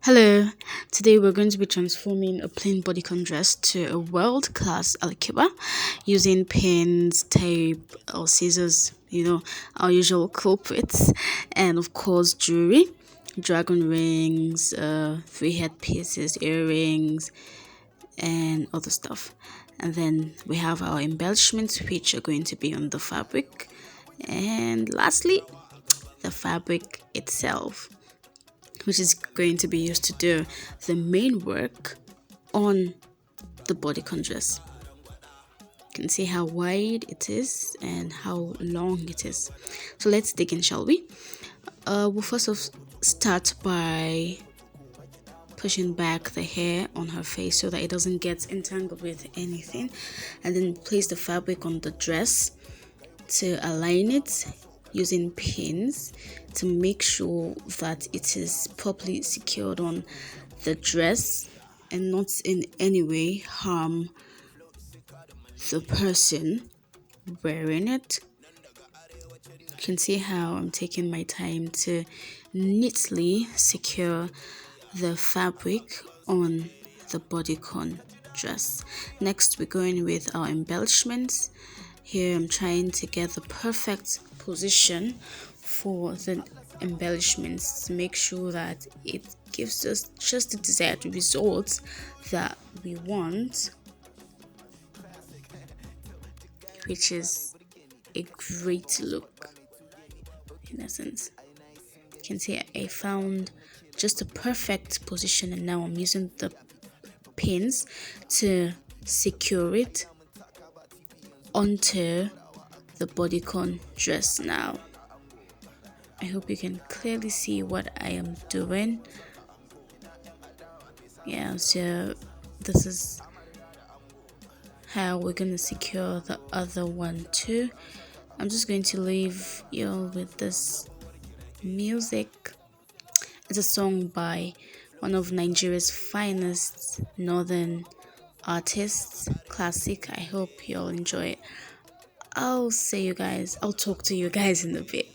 Hello, today we're going to be transforming a plain bodycon dress to a world-class alkebba using pins, tape, or scissors, our usual culprits, and of course jewelry, dragon rings, three headpieces, earrings, and other stuff. And then we have our embellishments, which are going to be on the fabric, and lastly, the fabric itself, which is going to be used to do the main work on the bodycon dress. You can see how wide it is and how long it is. So let's dig in, shall we? We'll first off start by pushing back the hair on her face so that it doesn't get entangled with anything, and then place the fabric on the dress to align it using pins to make sure that it is properly secured on the dress and not in any way harm the person wearing it. You can see how I'm taking my time to neatly secure the fabric on the bodycon dress. Next, we're going with our embellishments. Here I'm trying to get the perfect position for the embellishments to make sure that it gives us just the desired results that we want, which is a great look in essence. You can see I found just a perfect position, and now I'm using the pins to secure it onto the bodycon dress. Now I hope you can clearly see what I am doing. So this is how we're going to secure the other one too. I'm just going to leave you all with this music. It's a song by one of Nigeria's finest northern artists, classic. I hope you all enjoy it. I'll talk to you guys in a bit.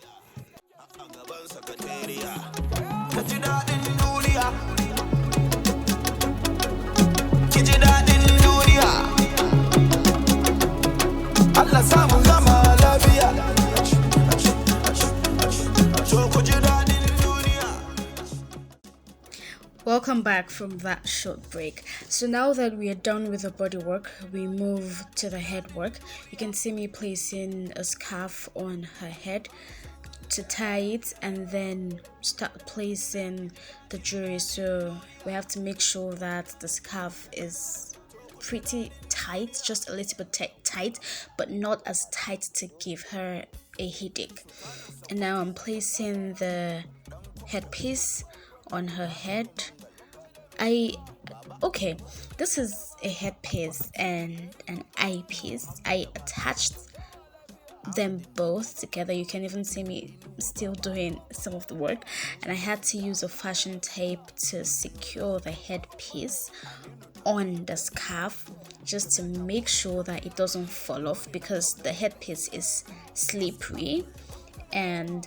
Welcome back from that short break. So now that we are done with the body work, we move to the head work. You can see me placing a scarf on her head to tie it and then start placing the jewelry. So we have to make sure that the scarf is pretty tight, just a little bit tight, but not as tight to give her a headache. And now I'm placing the headpiece on her head. This is a headpiece and an eyepiece. I attached them both together. You can even see me still doing some of the work, and I had to use a fashion tape to secure the headpiece on the scarf just to make sure that it doesn't fall off, because the headpiece is slippery, and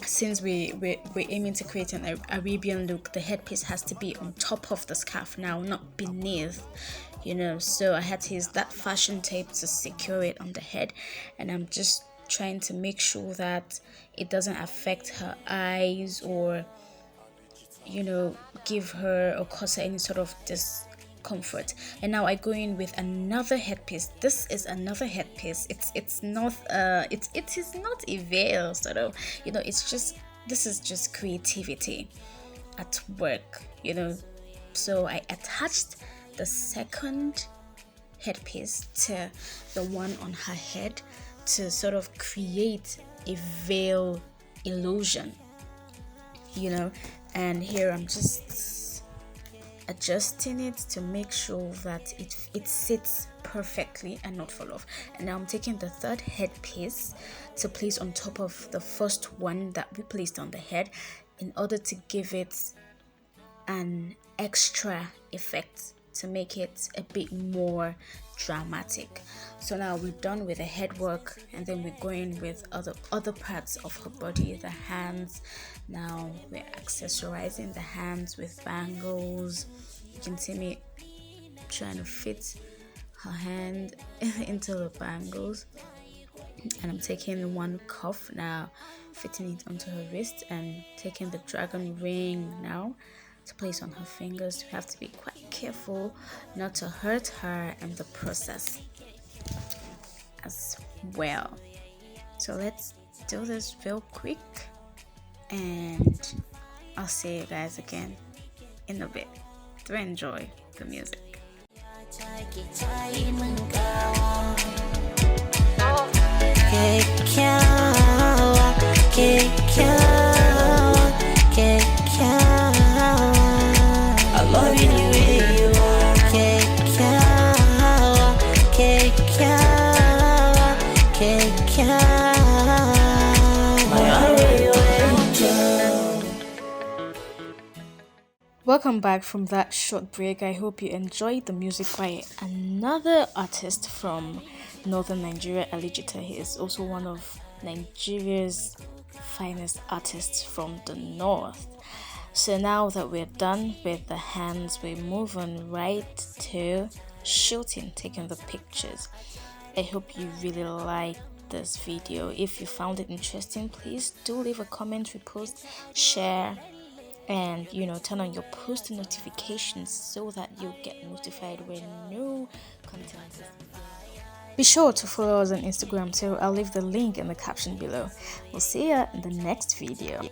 since we're aiming to create an Arabian look, the headpiece has to be on top of the scarf now, not beneath, so I had to use that fashion tape to secure it on the head, and I'm just trying to make sure that it doesn't affect her eyes or give her or cause her any sort of discomfort. And now I go in with another headpiece. This is another headpiece. It's not it is not a veil, sort of, this is just creativity at work. So I attached the second headpiece to the one on her head to sort of create a veil illusion, and here I'm just adjusting it to make sure that it sits perfectly and not fall off. And now I'm taking the third headpiece to place on top of the first one that we placed on the head in order to give it an extra effect to make it a bit more dramatic. So now we're done with the head work, and then we're going with other parts of her body, the hands. Now we're accessorizing the hands with bangles. You can see me trying to fit her hand into the bangles, and I'm taking one cuff now, fitting it onto her wrist, and taking the dragon ring now to place on her fingers. We have to be quite careful not to hurt her in the process as well. So let's do this real quick, and I'll see you guys again in a bit. Do enjoy the music. I love you the way you are. Welcome back from that short break. I hope you enjoyed the music by another artist from northern Nigeria, Alijita. He is also one of Nigeria's finest artists from the north. So now that we're done with the hands, we move on right to shooting, taking the pictures. I hope you really liked this video. If you found it interesting, please do leave a comment, repost, share, and turn on your post notifications so that you get notified when new content is uploaded. Be sure to follow us on Instagram too. I'll leave the link in the caption below. We'll see you in the next video.